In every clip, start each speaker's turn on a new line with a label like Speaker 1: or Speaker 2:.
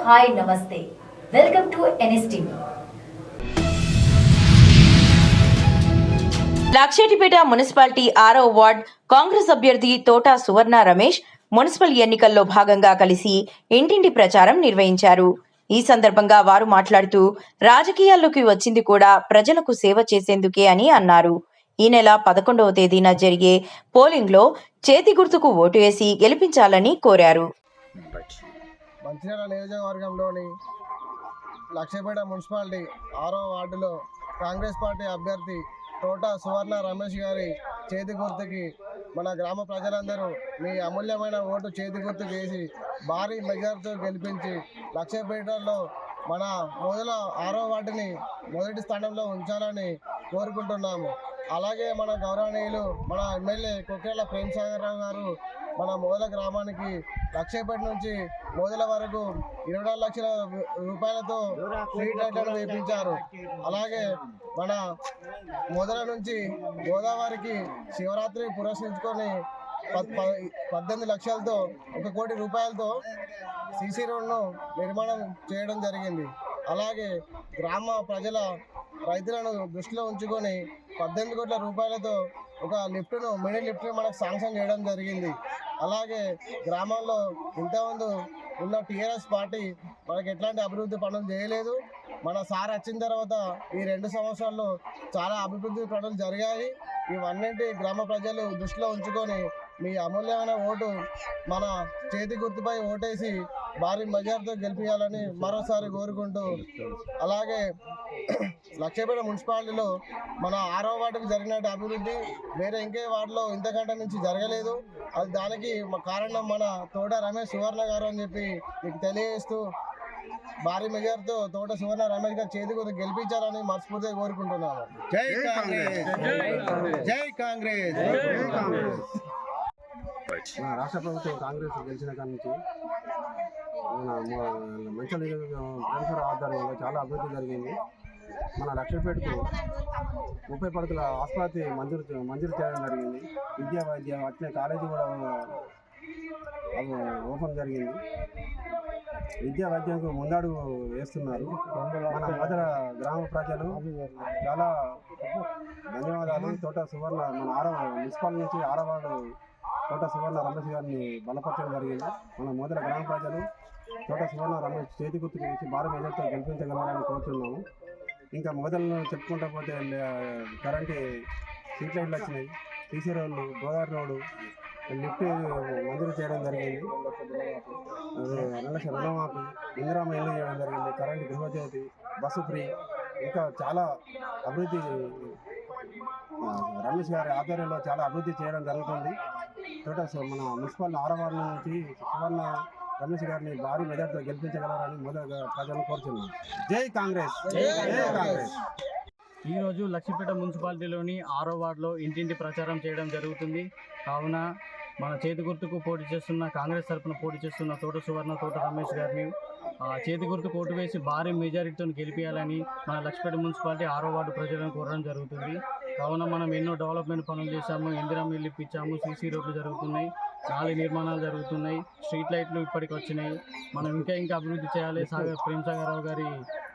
Speaker 1: Hi నమస్తే welcome to NSTV.
Speaker 2: Luxettipet municipality 6వ ward Congress అభ్యర్థి తోట సువర్ణ రమేష్ మున్సిపల్ ఎన్నికల్లో భాగంగా కలిసి ఇంటింటి ప్రచారం నిర్వహించారు. ఈ సందర్భంగా వారు మాట్లాడుతూ రాజకీయాల్లోకి వచ్చింది కూడా ప్రజలకు సేవ చేసేందుకే అని అన్నారు. ఈ నెల 11వ తేదీన జరిగే పోలింగ్లో చేతి గుర్తుకు ఓటు వేసి గెలిపించాలని కోరారు.
Speaker 3: మంచిర్యాల నియోజకవర్గంలోని లక్షపేట మున్సిపాలిటీ 6వ వార్డులో కాంగ్రెస్ పార్టీ అభ్యర్థి తోట సువర్ణ రమేష్ గారి చేతి గుర్తుకి మన గ్రామ ప్రజలందరూ మీ అమూల్యమైన ఓటు చేతి గుర్తు వేసి భారీ మెజార్టీతో గెలిపించి లక్షపేటలో మన 6వ వార్డుని మొదటి స్థానంలో ఉంచాలని కోరుకుంటున్నాము. అలాగే మన గౌరవనీయులు మన ఎమ్మెల్యే కొక్కేళ్ల ప్రేమ్సాగర్ రావు గారు మన మొదల గ్రామానికి లక్షపేట నుంచి మొదల వరకు 24 లక్షల రూపాయలతో స్ట్రీట్ లైట్లను వేయించారు. అలాగే మన మొదల నుంచి గోదావరికి శివరాత్రి పురస్కరించుకొని 18 లక్షలతో 1 కోటి రూపాయలతో సీసీ రోడ్ను నిర్మాణం చేయడం జరిగింది. అలాగే గ్రామ ప్రజల రైతులను దృష్టిలో ఉంచుకొని 18 కోట్ల రూపాయలతో ఒక మినీ లిఫ్ట్ను మనకు శాంక్షన్ చేయడం జరిగింది. అలాగే గ్రామాల్లో ఇంతకుముందు ఉన్న టీఆర్ఎస్ పార్టీ మనకి ఎట్లాంటి అభివృద్ధి పనులు చేయలేదు. మన సార్ వచ్చిన తర్వాత ఈ 2 సంవత్సరాల్లో చాలా అభివృద్ధి పనులు జరిగాయి. ఇవన్నింటి గ్రామ ప్రజలు దృష్టిలో ఉంచుకొని మీ అమూల్యమైన ఓటు మన చేతి గుర్తుపై ఓటేసి భారీ మెజార్టీతో గెలిపించాలని మరోసారి కోరుకుంటూ, అలాగే లక్షపేట మున్సిపాలిటీలో మన 6వ వార్డుకు జరిగినట్టు అభివృద్ధి వేరే ఇంకే వార్డులో ఇంతకంటే నుంచి జరగలేదు. అది దానికి కారణం మన తోట రమేష్ సువర్ణ గారు అని చెప్పి మీకు తెలియజేస్తూ భారీ మెజార్టీతో తోట సువర్ణ రమేష్ గారు చేతి గుర్తు గెలిపించాలని మనస్ఫూర్తిగా కోరుకుంటున్నాను.
Speaker 4: జై కాంగ్రెస్, జై కాంగ్రెస్, జై కాంగ్రెస్.
Speaker 5: మన రాష్ట్ర ప్రభుత్వం కాంగ్రెస్ గెలిచిన కాడి నుంచి మన మంచిర్యాల ప్రేమసాగర్ ఆధ్వర్యంలో చాలా అభివృద్ధి జరిగింది. మన లక్షపేటకు 30 పడకల ఆసుపత్రి మంజూరు చేయడం జరిగింది. విద్యా వైద్యం అట్లే కాలేజీ కూడా ఓపెన్ జరిగింది. విద్యా వైద్యంకు ముందడుగు వేస్తున్నారు. మన మొదల గ్రామ ప్రజలు చాలా ధన్యవాదాలు. తోట సువర్ణ మన 6వ మున్సిపల్ నుంచి 6వ వార్డు తోట సువర్ణ రమేష్ గారిని బలపరచడం జరిగింది. మన మొదల గ్రామ ప్రజలు తోట సువర్ణ రమేష్ చేతి గుర్తుకు వేసి భారీ మెజార్టీతో గెలిపించగలరని కోరుతున్నాము. ఇంకా మొదలు చెప్పుకుంటా పోతే కరెంటు స్ట్రీట్ లైట్లు వచ్చినాయి, సీసీ రోడ్లు, గోదావరి రోడ్డు, లిఫ్ట్ మంజూరు చేయడం జరిగింది. 2 లక్షల రుణమాఫీ, ఇందిరామ ఇల్లు చేయడం జరిగింది. కరెంటు గృహజ్యోతి, బస్సు ఫ్రీ, ఇంకా చాలా అభివృద్ధి రమేష్ గారి ఆధ్వర్యంలో చాలా అభివృద్ధి చేయడం జరుగుతుంది. తోట మన మున్సిపల్ 6వ వార్డు నుంచి సువర్ణ రమేష్ గారిని భారీ మెజార్టీతో గెలిపించగలరని మొదటి ప్రజలను కోరుతున్నాం. జై కాంగ్రెస్, జై కాంగ్రెస్.
Speaker 6: ఈరోజు లక్షపేట మున్సిపాలిటీలోని 6వ వార్డులో ఇంటింటి ప్రచారం చేయడం జరుగుతుంది. కావున మన చేతి గుర్తుకు పోటీ చేస్తున్న కాంగ్రెస్ తరఫున పోటీ చేస్తున్న తోట సువర్ణ తోట రమేష్ గారిని చేతి గుర్తుకు ఓటు వేసి భారీ మెజారిటీతో గెలిపించాలని మన లక్షపేట మున్సిపాలిటీ 6వ వార్డు ప్రజలను కోరడం జరుగుతుంది. కావున మనం ఎన్నో డెవలప్మెంట్ పనులు చేశాము. ఇందిరామ ఇల్లు ఇప్పించాము, సీసీ రోడ్లు జరుగుతున్నాయి, నాలి నిర్మాణాలు జరుగుతున్నాయి, స్ట్రీట్ లైట్లు ఇప్పటికి వచ్చినాయి. మనం ఇంకా అభివృద్ధి చేయాలి. ప్రేమ్సాగర్ రావు గారి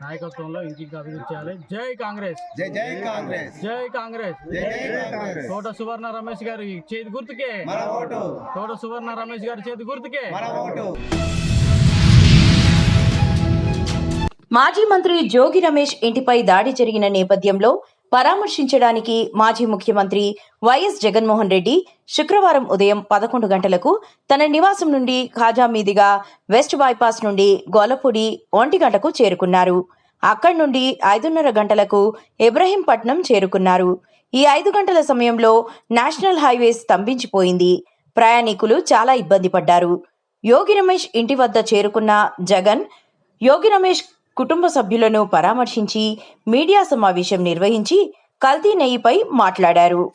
Speaker 6: నాయకత్వంలో ఇంకా అభివృద్ధి చేయాలి. జై కాంగ్రెస్,
Speaker 4: జై జై కాంగ్రెస్,
Speaker 6: జై కాంగ్రెస్,
Speaker 4: జై కాంగ్రెస్.
Speaker 6: తోట సువర్ణ రమేష్ గారి చేతి గుర్తుకే
Speaker 4: మన ఓటు,
Speaker 6: తోట సువర్ణ రమేష్ గారి చేతి గుర్తుకే
Speaker 4: మన ఓటు.
Speaker 2: మాజీ మంత్రి జోగి రమేష్ ఇంటిపై దాడి జరిగిన నేపథ్యంలో పరామర్శించడానికి మాజీ ముఖ్యమంత్రి వైఎస్ జగన్మోహన్ రెడ్డి శుక్రవారం ఉదయం 11 గంటలకు తన నివాసం నుండి ఖాజా మీదుగా వెస్ట్ బైపాస్ నుండి గోలపూడి 1 గంటకు చేరుకున్నారు. అక్కడి నుండి 5:30 గంటలకు ఇబ్రహీంపట్నం చేరుకున్నారు. ఈ 5 గంటల సమయంలో నేషనల్ హైవే స్తంభించిపోయింది. ప్రయాణికులు చాలా ఇబ్బంది పడ్డారు. యోగి రమేష్ ఇంటి వద్ద చేరుకున్న జగన్ యోగి రమేష్ కుటుంబ సభ్యులను పరామర్శించి మీడియా సమావేశం నిర్వహించి కల్తీ నెయ్యిపై మాట్లాడారు.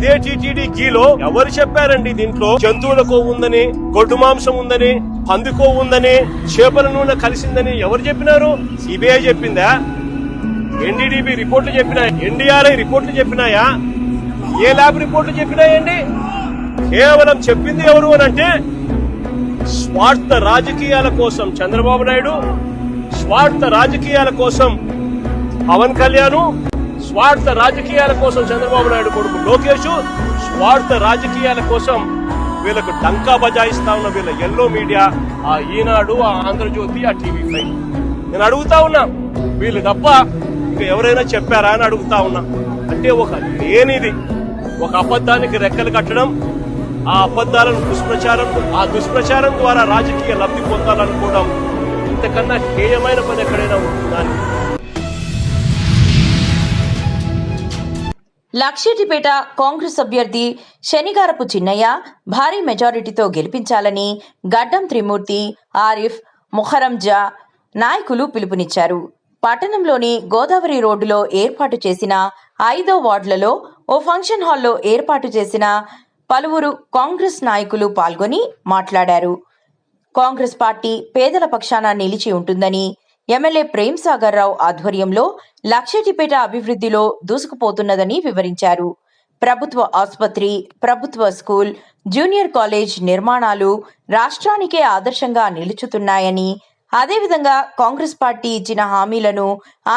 Speaker 7: ఇదే టీటీడీ గీలో ఎవరు చెప్పారండి దీంట్లో జంతువుల కొవ్వు ఉందని, గొడ్డు మాంసం ఉందని, పంది కొవ్వు ఉందని, చేపల నూనె కలిసిందని ఎవరు చెప్పినారు? సిబిఐ చెప్పిందా? ఎన్డీడీబీ రిపోర్ట్లు చెప్పినాయి? ఎన్డీఆర్ఐ రిపోర్ట్లు చెప్పినాయా? ఏ ల్యాబ్ రిపోర్ట్లు చెప్పినాయండి? కేవలం చెప్పింది ఎవరు అని అంటే స్వార్థ రాజకీయాల కోసం చంద్రబాబు నాయుడు, స్వార్థ రాజకీయాల కోసం పవన్ కళ్యాణ్, స్వార్థ రాజకీయాల కోసం చంద్రబాబు నాయుడు కొడుకు లోకేష్, స్వార్థ రాజకీయాల కోసం వీళ్ళకు డంకా బజాయిస్తా ఉన్న వీళ్ళ ఎల్లో మీడియా, ఆ ఈనాడు, ఆ ఆంధ్రజ్యోతి, ఆ టీవీ5. నేను అడుగుతా ఉన్నా, వీళ్ళు తప్ప ఇంకా ఎవరైనా చెప్పారా అని అడుగుతా ఉన్నా. అంటే ఒక లేనిది, ఒక అబద్ధానికి రెక్కలు కట్టడం, ఆ అబద్ధాలను ఆ దుష్ప్రచారం ద్వారా రాజకీయ లబ్ధి పొందాలనుకోవడం ఇంతకన్నా హేయమైన పని ఎక్కడైనా ఉంటుందని.
Speaker 2: లక్షెట్టిపేట కాంగ్రెస్ అభ్యర్థి శనిగారపు చిన్నయ్య భారీ మెజారిటీతో గెలిపించాలని గడ్డం త్రిమూర్తి, ఆరిఫ్, మొహరంజా నాయకులు పిలుపునిచ్చారు. పట్టణంలోని గోదావరి రోడ్డులో ఏర్పాటు చేసిన 5వ వార్డులలో ఓ ఫంక్షన్ హాల్లో ఏర్పాటు చేసిన పలువురు కాంగ్రెస్ నాయకులు పాల్గొని మాట్లాడారు. కాంగ్రెస్ పార్టీ పేదల పక్షాన నిలిచి ఉంటుందని, ఎమ్మెల్యే ప్రేమ్ సాగర్ రావు ఆధ్వర్యంలో లక్షెట్టిపేట అభివృద్ధిలో దూసుకుపోతున్నదని వివరించారు. ప్రభుత్వ ఆసుపత్రి, ప్రభుత్వ స్కూల్, జూనియర్ కాలేజ్ నిర్మాణాలు రాష్ట్రానికే ఆదర్శంగా నిలుచుతున్నాయని, అదేవిధంగా కాంగ్రెస్ పార్టీ ఇచ్చిన హామీలను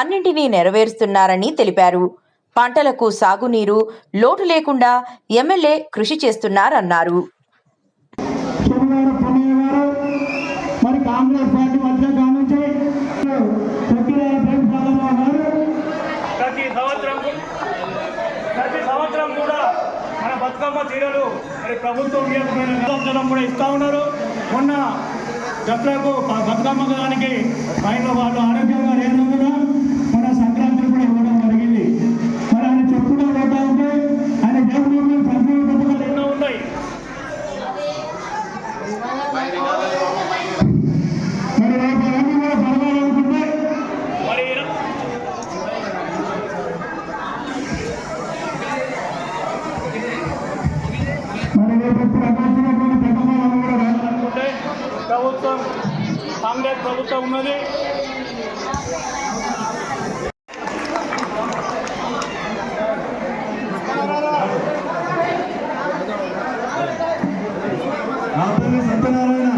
Speaker 2: అన్నింటినీ నెరవేరుస్తున్నారని తెలిపారు. పంటలకు సాగునీరు లోటు లేకుండా ఎమ్మెల్యే కృషి చేస్తున్నారన్నారు.
Speaker 8: మరి కాంగ్రెస్ పార్టీ మధ్య కానుంచి ప్రతి సంవత్సరం కూడా మన బతుకమ్మ చీరలు మరి ప్రభుత్వం సంవత్సరం కూడా ఇస్తా ఉన్నారు. మొన్న దసరాకు బతుకమ్మ దానికి పైన వాళ్ళు ఆరోగ్యంగా లేనందున మన సంక్రాంతి కూడా ఇవ్వడం జరిగింది. మరి ఆయన చెప్పులో పోతా ఉంటే ఆయన దేవుడు సంక్షేమ పథకాలు ఎన్నో ఉన్నాయి. మరి రేపు అన్ని కూడా జరగాలనుకుంటే మరి రేపు ఇప్పుడు అమర్చినటువంటి పథకాలను కూడా రాయాలనుకుంటే ప్రభుత్వం కాంగ్రెస్ ప్రభుత్వం ఉన్నది. Rapalli Satyanarayana,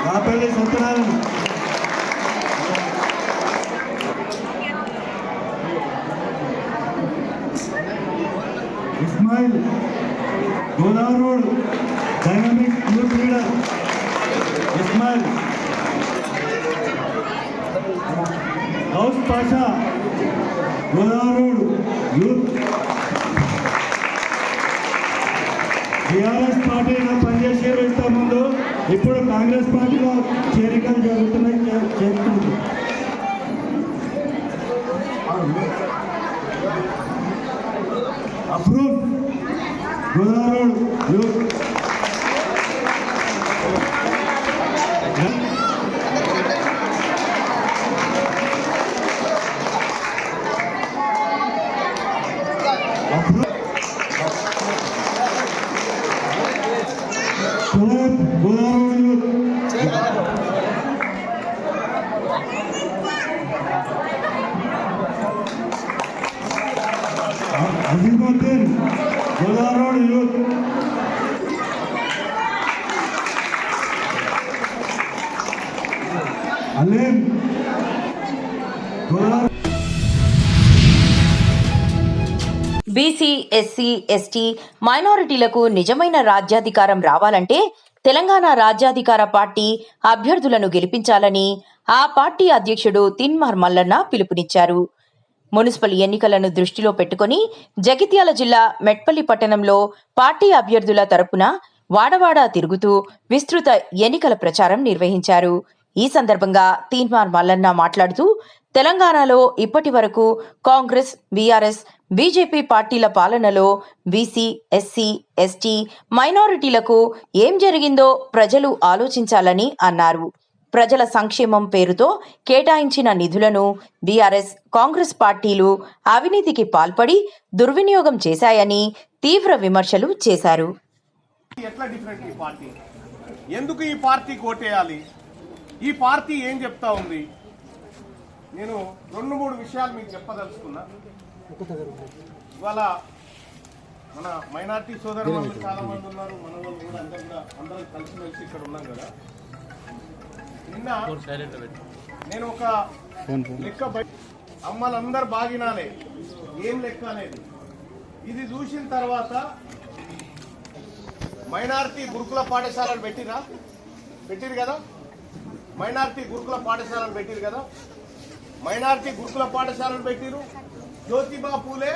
Speaker 8: Rapalli Satyanarayana, Ismail, Godavari road dynamic youth leader Ismail, house Pasha, Godavari road youth. TRS పార్టీలో పనిచేసే ఇంత ముందు ఇప్పుడు కాంగ్రెస్ పార్టీలో చేరికలు జరుగుతున్నాయి. చేరుతుంది approve Godavari road youth. Godavari youth Azimuddin, Godavari youth. Aleem, Godavari.
Speaker 2: BC, SC, ST, మైనారిటీలకు నిజమైన రాజ్యాధికారం రావాలంటే తెలంగాణ రాజ్యాధికార పార్టీ అభ్యర్థులను గెలిపించాలని ఆ పార్టీ అధ్యక్షుడు తిన్మార్ మల్లన్న పిలుపునిచ్చారు. మున్సిపల్ ఎన్నికలను దృష్టిలో పెట్టుకుని జగిత్యాల జిల్లా మెట్పల్లి పట్టణంలో పార్టీ అభ్యర్థుల తరపున వాడవాడా తిరుగుతూ విస్తృత ఎన్నికల ప్రచారం నిర్వహించారు. ఈ సందర్భంగా తీన్మార్ మల్లన్న మాట్లాడుతూ తెలంగాణలో ఇప్పటి వరకు కాంగ్రెస్, బీఆర్ఎస్, బీజేపీ పార్టీల పాలనలో బీసీ, ఎస్సీ, ఎస్టీ, మైనారిటీలకు ఏం జరిగిందో ప్రజలు ఆలోచించాలని అన్నారు. ప్రజల సంక్షేమం పేరుతో కేటాయించిన నిధులను బీఆర్ఎస్, కాంగ్రెస్ పార్టీలు అవినీతికి పాల్పడి దుర్వినియోగం చేశాయని తీవ్ర విమర్శలు చేశారు.
Speaker 7: ఎట్లా డిఫరెంట్ ఈ పార్టీ? ఎందుకు ఈ పార్టీ కోటేయాలి? ఈ పార్టీ ఏం చెప్తా ఉంది? నేను 2-3 విషయాలు మీకు చెప్పదలుచుకున్నా. ఇవాళ మన మైనార్టీ సోదరులు చాలా మంది ఉన్నారు, మన వాళ్ళు కూడా అందరం కలిసిమెలిసి ఇక్కడ ఉన్నాం కదా. నిన్న నేను ఒక లెక్క అమ్మలందరు బాగినాలే, ఏం లెక్క అనేది ఇది చూసిన తర్వాత మైనార్టీ గురుకుల పాఠశాలలు పెట్టిరు కదా, మైనార్టీ గురుకుల పాఠశాలలు పెట్టిరు కదా, మైనార్టీ గురుకుల పాఠశాలలు పెట్టిరు. జ్యోతిబా పూలే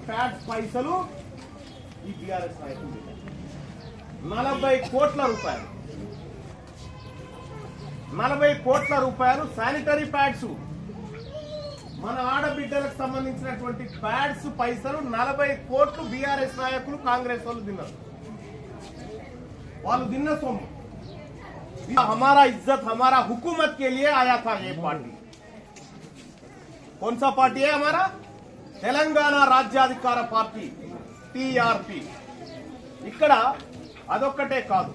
Speaker 7: ఫ్యాట్స్ పైసలు ఈ బీఆర్ఎస్ నాయకులు 40 కోట్ల రూపాయలు, 40 కోట్ల రూపాయలు శానిటరీ ప్యాడ్స్, మన ఆడబిడ్డలకు సంబంధించినటువంటి ప్యాడ్స్ పైసలు 40 కోట్లు బీఆర్ఎస్ నాయకులు కాంగ్రెస్ వాళ్ళు తిన్నారు. వాళ్ళు తిన్న సొమ్ము. हमारा इज्जत हमारा हुकूमत के लिए आया था ये पार्टी. कौन सा पार्टी है हमारा? తెలంగాణ రాజ్యాధికార పార్టీ టీఆర్పీ. ఇక్కడ అదొక్కటే కాదు,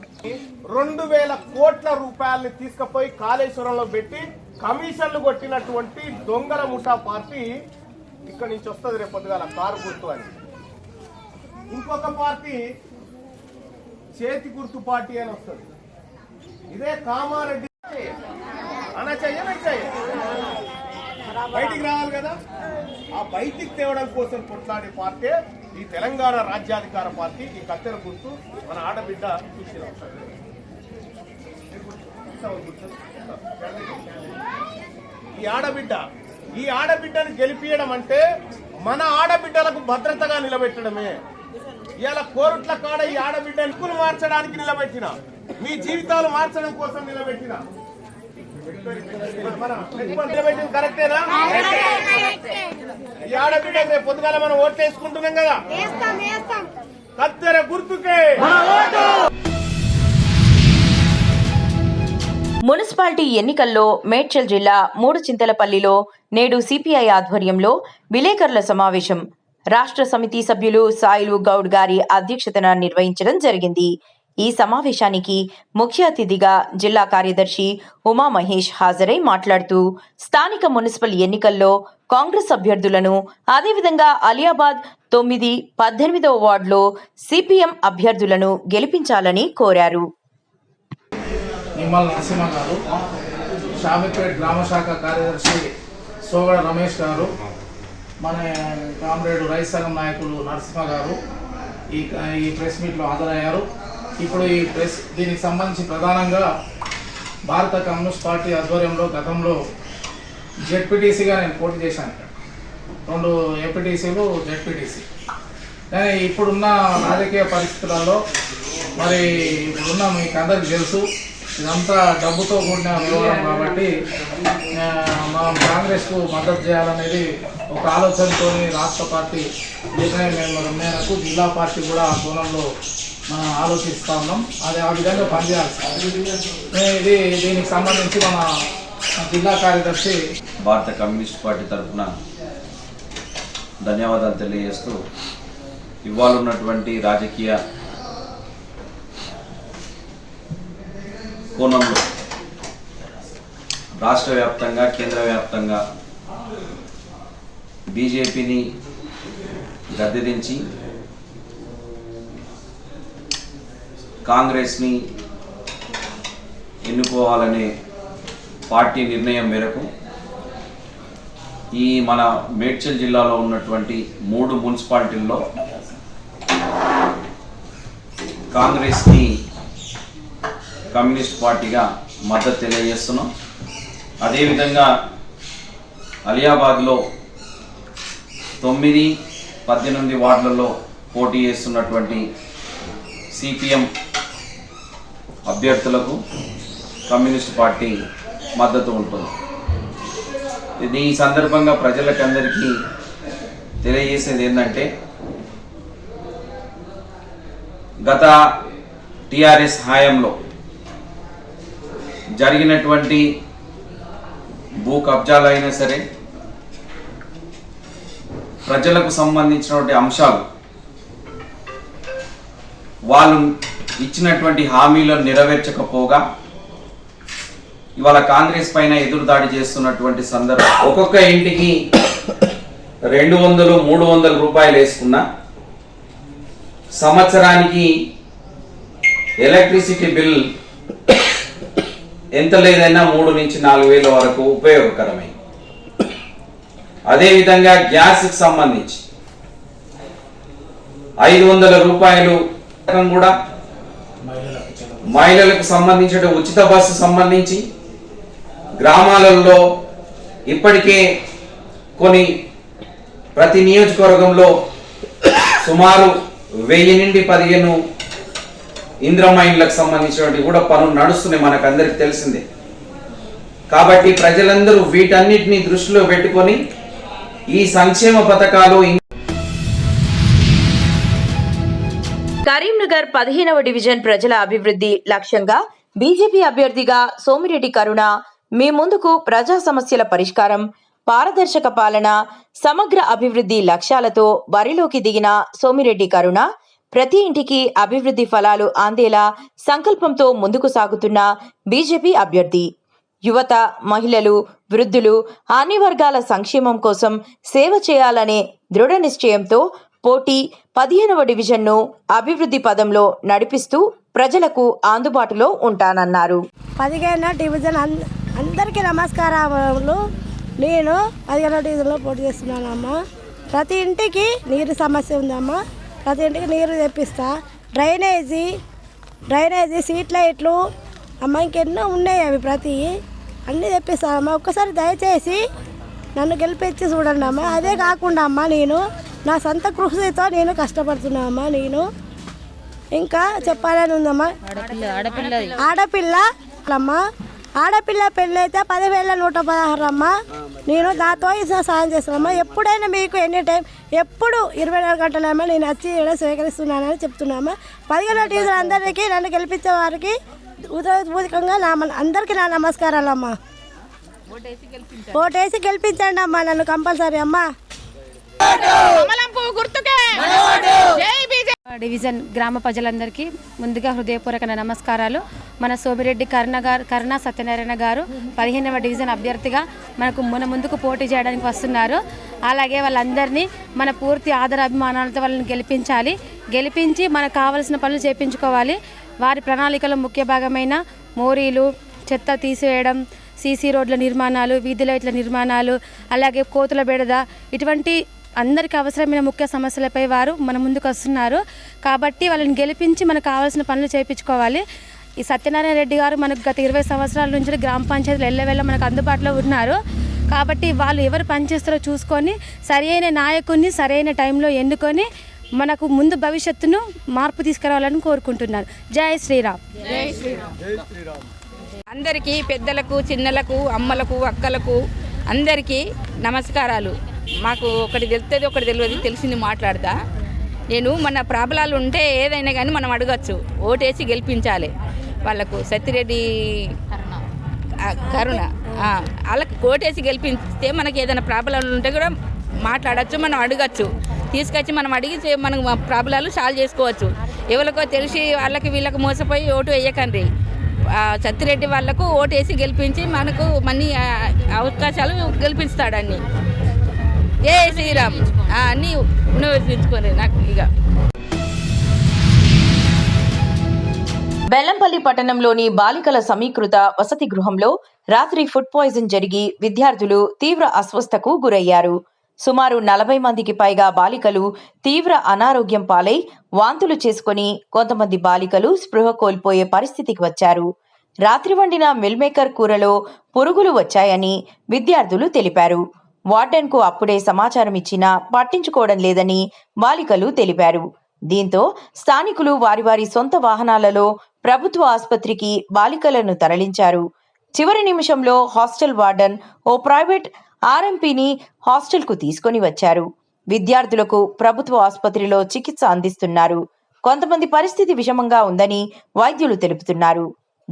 Speaker 7: 2000 కోట్ల రూపాయలని తీసుకుపోయి కాళేశ్వరంలో పెట్టి కమిషన్లు కొట్టినటువంటి దొంగల ముఠా పార్టీ ఇక్కడ నుంచి వస్తుంది రేపు పొద్దుగాల కారు గుర్తు అని. ఇంకొక పార్టీ చేతి గుర్తు పార్టీ అని వస్తుంది. ఇదే కామారెడ్డి బయటికి రావాలి కదా, ఆ బయటికి తేవడం కోసం కొట్లాడే పార్టీ ఈ తెలంగాణ రాజ్యాధికార పార్టీ. ఈ కత్తెర గుర్తు మన ఆడబిడ్డ చూసి ఈ ఆడబిడ్డను గెలిపియడం అంటే మన ఆడబిడ్డలకు భద్రతగా నిలబెట్టడమే. ఇవాళ కోరుట్ల కాడ ఈ ఆడబిడ్డ హక్కులు మార్చడానికి నిలబెట్టిన, మీ జీవితాలు మార్చడం కోసం నిలబెట్టిన నిలబెట్టిన కరెక్టేనా? ఈ ఆడబిడ్డ రేపు పొద్దుగాల మనం ఓట్లు వేసుకుంటున్నాం కదా, కత్తెర గుర్తుకే.
Speaker 2: మున్సిపాలిటీ ఎన్నికల్లో మేడ్చల్ జిల్లా మూడుచింతలపల్లిలో నేడు సిపిఐ ఆధ్వర్యంలో విలేకరుల సమావేశం రాష్ట్ర సమితి సభ్యులు సాయిలు గౌడ్ గారి అధ్యక్షతన నిర్వహించడం జరిగింది. ఈ సమావేశానికి ముఖ్య అతిథిగా జిల్లా కార్యదర్శి ఉమామహేష్ హాజరై మాట్లాడుతూ స్థానిక మున్సిపల్ ఎన్నికల్లో కాంగ్రెస్ అభ్యర్థులను, అదేవిధంగా అలియాబాద్ 9, 18వ వార్డులో సిపిఎం అభ్యర్థులను గెలిపించాలని కోరారు.
Speaker 9: నిమ్మల నరసింహ గారు, షామిపేట్ గ్రామ శాఖ కార్యదర్శి సోగడ రమేష్ గారు, మన కామ్రేడ్ రైతు సంఘం నాయకులు నరసింహ గారు ఈ ప్రెస్ మీట్లో హాజరయ్యారు. ఇప్పుడు దీనికి సంబంధించి ప్రధానంగా భారత కమ్యూనిస్ట్ పార్టీ ఆధ్వర్యంలో గతంలో జెడ్పీటీసీగా నేను పోటీ చేశాను, 2 ఎంపీటీసీలు జెడ్పీటీసీ. కానీ ఇప్పుడున్న రాజకీయ పరిస్థితులలో మరి ఇప్పుడున్న మీకు అందరికీ తెలుసు, ఇదంతా డబ్బుతో కూడిన వ్యవహారం కాబట్టి మనం కాంగ్రెస్కు మద్దతు చేయాలనేది ఒక ఆలోచనతో రాష్ట్ర పార్టీ నిర్ణయం మేరకు జిల్లా పార్టీ కూడా ఆ కోణంలో మనం ఆలోచిస్తూ ఉన్నాం. అది ఆ విధంగా పనిచేయాల్సి. దీనికి సంబంధించి మన జిల్లా కార్యదర్శి
Speaker 10: భారత కమ్యూనిస్ట్ పార్టీ తరఫున ధన్యవాదాలు తెలియజేస్తూ, ఇవాళ ఉన్నటువంటి రాజకీయ కోణంలో రాష్ట్ర వ్యాప్తంగా, కేంద్ర వ్యాప్తంగా బీజేపీని గద్దెదించి కాంగ్రెస్ని ఎన్నుకోవాలనే పార్టీ నిర్ణయం మేరకు ఈ మన మేడ్చల్ జిల్లాలో ఉన్నటువంటి 3 మున్సిపాలిటీల్లో కాంగ్రెస్ని కమ్యూనిస్ట్ పార్టీగా మద్దతు తెలియజేస్తున్నాం. అదేవిధంగా అలియాబాద్లో 9, 18 వార్డులలో పోటీ చేస్తున్నటువంటి సిపిఎం అభ్యర్థులకు కమ్యూనిస్ట్ పార్టీ మద్దతు ఉంటుంది. ఈ సందర్భంగా ప్రజలకందరికీ తెలియజేసేది ఏంటంటే, గత టీఆర్ఎస్ హయాంలో జరిగినటువంటి భూ కబ్జాలు అయినా సరే, ప్రజలకు సంబంధించినటువంటి అంశాలు, వాళ్ళు ఇచ్చినటువంటి హామీలను నెరవేర్చకపోగా ఇవాళ కాంగ్రెస్ పైన ఎదురుదాడి చేస్తున్నటువంటి సందర్భం. ఒక్కొక్క ఇంటికి 200-300 రూపాయలు వేసుకున్నా సంవత్సరానికి ఎలక్ట్రిసిటీ బిల్ ఎంత లేదైనా 3,000-4,000 వేల వరకు ఉపయోగకరమై. అదేవిధంగా గ్యాస్కి సంబంధించి 500 రూపాయలు కూడా, మహిళలకు సంబంధించిన ఉచిత బస్సు సంబంధించి గ్రామాలలో ఇప్పటికే కొన్ని ప్రతి నియోజకవర్గంలో సుమారు 1000-15 ఇందిరమ్మ ఇండ్లకు సంబంధించినటువంటి కూడా పనులు నడుస్తున్నాయి, మనకు అందరికి తెలిసిందే. కాబట్టి ప్రజలందరూ వీటన్నిటిని దృష్టిలో పెట్టుకొని ఈ సంక్షేమ పథకాలు.
Speaker 2: కరీంనగర్ 15వ డివిజన్ ప్రజల అభివృద్ధి లక్ష్యంగా బీజేపీ అభ్యర్థిగా సోమిరెడ్డి కరుణ మీ ముందుకు ప్రజా సమస్యల పరిష్కారం, పారదర్శక పాలన, సమగ్ర అభివృద్ధి లక్ష్యాలతో బరిలోకి దిగిన సోమిరెడ్డి కరుణ ప్రతి ఇంటికి అభివృద్ధి ఫలాలు అందేలా సంకల్పంతో ముందుకు సాగుతున్న బీజేపీ అభ్యర్థి. యువత, మహిళలు, వృద్ధులు, అన్ని వర్గాల సంక్షేమం కోసం సేవ చేయాలనే దృఢ నిశ్చయంతో పోటీ 15వ డివిజన్ను అభివృద్ధి పదంలో నడిపిస్తూ ప్రజలకు అందుబాటులో ఉంటానన్నారు.
Speaker 11: 15వ డివిజన్ అందరికీ నమస్కారాలు. నేను 15వ డివిజన్లో పోటీ చేస్తున్నానమ్మా. ప్రతి ఇంటికి నీరు సమస్య ఉందమ్మా. ప్రతి ఇంటికి నీరు తెప్పిస్తా. డ్రైనేజీ, స్ట్రీట్ లైట్లు అమ్మ, ఇంకెన్నో ఉన్నాయి, అవి ప్రతి అన్నీ తెప్పిస్తానమ్మా. ఒక్కసారి దయచేసి నన్ను గెలిపించి చూడండి అమ్మా. అదే కాకుండా అమ్మ, నేను నా సొంత కృషితో నేను కష్టపడుతున్నా అమ్మా. నేను ఇంకా చెప్పాలని ఉందమ్మా. ఆడపిల్ల పెళ్ళి అయితే 10,116 అమ్మా. నేను దాంతో సాయం చేస్తానమ్మా. ఎప్పుడైనా మీకు ఎనీ టైం, ఎప్పుడు 24 గంటలమ్మా నేను వచ్చి స్వీకరిస్తున్నానని చెప్తున్నామా. 15వ డివిజన్ అందరికీ నన్ను గెలిపించే వారికి ఉదయపూర్వకంగా అందరికీ నా నమస్కారాలమ్మా. ఓటేసి గెలిపించండి అమ్మా నన్ను కంపల్సరీ అమ్మా.
Speaker 12: డివిజన్ గ్రామ ప్రజలందరికీ ముందుగా హృదయపూర్వక నమస్కారాలు. మన సోమిరెడ్డి కరుణ సత్యనారాయణ గారు 15వ డివిజన్ అభ్యర్థిగా మన ముందుకు పోటీ చేయడానికి వస్తున్నారు. అలాగే వాళ్ళందరినీ మన పూర్తి ఆదరాభిమానాలతో వాళ్ళని గెలిపించి మనకు కావాల్సిన పనులు చేయించుకోవాలి. వారి ప్రణాళికలో ముఖ్య భాగమైన మోరీలు, చెత్త తీసివేయడం, సీసీ రోడ్ల నిర్మాణాలు, వీధి లైట్ల నిర్మాణాలు, అలాగే కోతుల బెడద, ఇటువంటి అందరికీ అవసరమైన ముఖ్య సమస్యలపై వారు మన ముందుకు వస్తున్నారు. కాబట్టి వాళ్ళని గెలిపించి మనకు కావాల్సిన పనులు చేయించుకోవాలి. ఈ సత్యనారాయణ రెడ్డి గారు మనకు గత 20 సంవత్సరాల నుంచి గ్రామ పంచాయతీలు ఎల్లవేళ మనకు అందుబాటులో ఉన్నారు. కాబట్టి వాళ్ళు ఎవరు పనిచేస్తారో చూసుకొని సరైన నాయకుడిని సరైన టైంలో ఎన్నుకొని మనకు ముందు భవిష్యత్తును మార్పు తీసుకురావాలని కోరుకుంటున్నారు. జై శ్రీరామ్.
Speaker 13: అందరికీ పెద్దలకు, చిన్నలకు, అమ్మలకు, అక్కలకు అందరికీ నమస్కారాలు. మాకు ఒకటి తెలుస్తుంది, ఒకటి తెలియదు, తెలిసింది మాట్లాడతా. నేను మన ప్రాబ్లాలు ఉంటే ఏదైనా కానీ మనం అడగచ్చు, ఓటేసి గెలిపించాలి. వాళ్ళకు సత్యరెడ్డి కరుణ వాళ్ళకి ఓటేసి గెలిపిస్తే మనకి ఏదైనా ప్రాబ్లాలు ఉంటే కూడా మాట్లాడచ్చు, మనం అడగచ్చు. తీసుకొచ్చి మనం అడిగి మనం ప్రాబ్లాలు సాల్వ్ చేసుకోవచ్చు. ఎవరికో తెలిసి వీళ్ళకి మోసపోయి ఓటు వేయకండి. సత్యరెడ్డి వాళ్లకు ఓటేసి గెలిపించి మనకు మన్ని అవకాశాలు గెలిపిస్తాడని. జై శ్రీరామ్. అన్నీ వినియోగించుకోండి నాకు ఇక.
Speaker 2: బెల్లంపల్లి పట్టణంలోని బాలికల సమీకృత వసతి గృహంలో రాత్రి ఫుడ్ పాయిజన్ జరిగి విద్యార్థులు తీవ్ర అస్వస్థకు గురయ్యారు. సుమారు 40 మందికి పైగా బాలికలు తీవ్ర అనారోగ్యం పాలై వాంతులు చేసుకుని కొంతమంది బాలికలు స్పృహ కోల్పోయే పరిస్థితికి వచ్చారు. రాత్రి వండిన మిల్మేకర్ కూరలో పురుగులు వచ్చాయని విద్యార్థులు తెలిపారు. వార్డెన్కు అప్పుడే సమాచారం ఇచ్చినా పట్టించుకోవడం లేదని బాలికలు తెలిపారు. దీంతో స్థానికులు వారి సొంత వాహనాలలో ప్రభుత్వ ఆసుపత్రికి బాలికలను తరలించారు. చివరి నిమిషంలో హాస్టల్ వార్డెన్ ఓ ప్రైవేట్ ఆర్ఎంపీని హాస్టల్కు తీసుకొని వచ్చారు. విద్యార్థులకు ప్రభుత్వ ఆసుపత్రిలో చికిత్స అందిస్తున్నారు. కొంతమంది పరిస్థితి విషమంగా ఉందని వైద్యులు తెలుపుతున్నారు.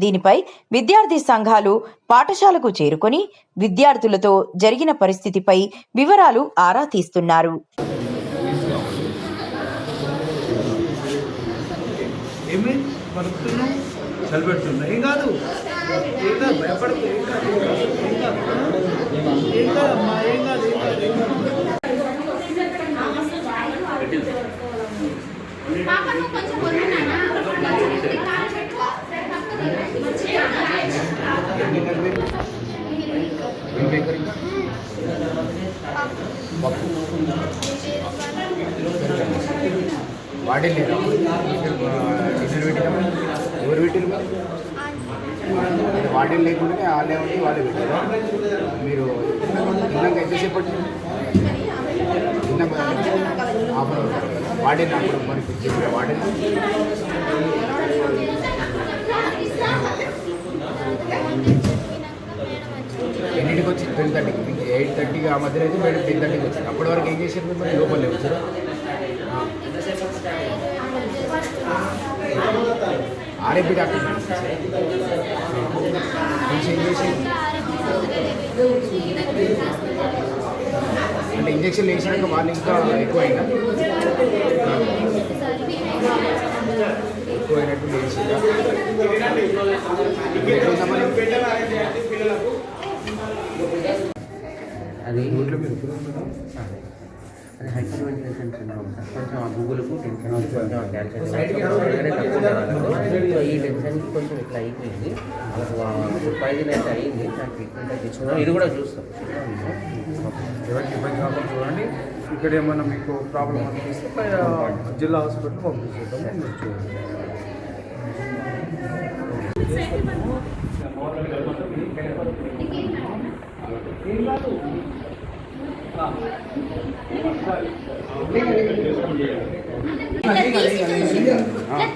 Speaker 2: దీనిపై విద్యార్థి సంఘాలు పాఠశాలకు చేరుకొని విద్యార్థులతో జరిగిన పరిస్థితిపై వివరాలు ఆరా తీస్తున్నారు.
Speaker 4: ఏం కాదు భయపడదు వాడే లేదా ఎవరు పెట్టారు వాడే లేకుండా వాళ్ళే ఉండి వాళ్ళే పెట్టారు. మీరు తిన్నాక ఎంతసేపటి తిన్నాక వాడే నాకు మనకి వాడే ఎన్నింటికి వచ్చి 10:30కి 8:30కి ఆ మధ్యలో అయితే మేడం 10:30కి వచ్చింది. అప్పటి వరకు ఏం చేశారు మీరు? మరి లోపలే వచ్చారు. ఆర్ఎంపీ డాక్టర్ ఏం చేసి అంటే ఇంజక్షన్ వేసినాక వాళ్ళు ఇంకా ఎక్కువైనా ఎక్కువైనట్టు వేసిందా?
Speaker 10: అది ఇంట్లో మీరు అది హైపర్ వెంటిలేషన్ సిండ్రోమ్ సార్. కొంచెం ఆ గూగుల్కు టెన్షన్ కొంచెం ఈ టెన్షన్కి కొంచెం ఇట్లా అయిపోయింది. ఫుడ్ పాయిజన్ అయితే అయింది. దాని ట్రీట్మెంట్ అయితే ఇచ్చుకున్నాం. ఇది కూడా చూస్తాం.
Speaker 5: ఎవరికి ఇబ్బంది కాకుండా చూడండి. ఇక్కడ ఏమన్నా మీకు ప్రాబ్లం అనిపిస్తే జిల్లా హాస్పిటల్ పంపిస్తాము. మీరు చూడండి.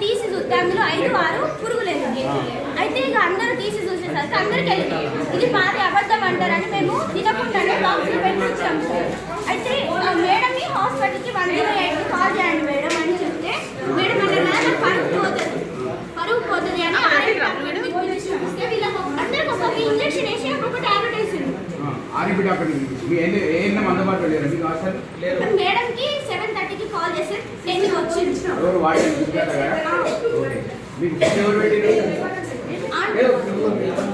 Speaker 11: తీసి చూస్తే అందులో 5-6 పురుగులు అయితే ఇక అందరూ తీసి చూసేసరికి అందరికి వెళ్ళింది. ఇది మాది అబద్ధం అంటారని మేము తినకుండానే బాక్సులు పెట్టి వచ్చాము. అయితే మేడంని హాస్పిటల్కి 108కి కాల్ చేయండి మేడం అని చెప్తే మేడం అన్నారు పరుగు పోతుంది అని వీళ్ళకి అందరికి ఒక్కొక్క ఇంజక్షన్ వేసి ఒక్కొక్క టాబ్లెట్ వేసింది. మేడంకి 7:30కి కాల్ చేసి 10కి వచ్చింది.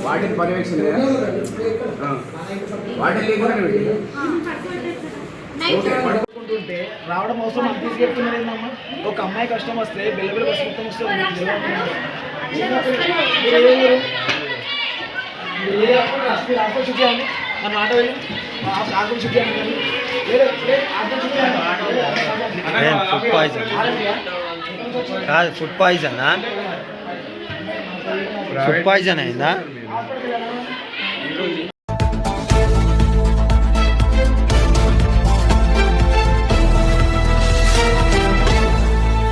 Speaker 4: వాటిని పర్యవేక్షణ వాటిని లేకుండా
Speaker 8: పడుకుంటుంటే రావడం అవసరం మనం తీసుకెళ్తున్నారు ఏందమ్మా. ఒక అమ్మాయి కష్టం వస్తే బెల్లబెల్ల బస్ మొత్తం వస్తే ఆటో చూపించండి. మనం ఆటో వెళ్ళి ఆటో చూపించండి.
Speaker 4: ఫుడ్ పాయిజన్ కాదు, ఫుడ్ పాయిజన్ ఫుడ్ పాయిజన్ అయిందా?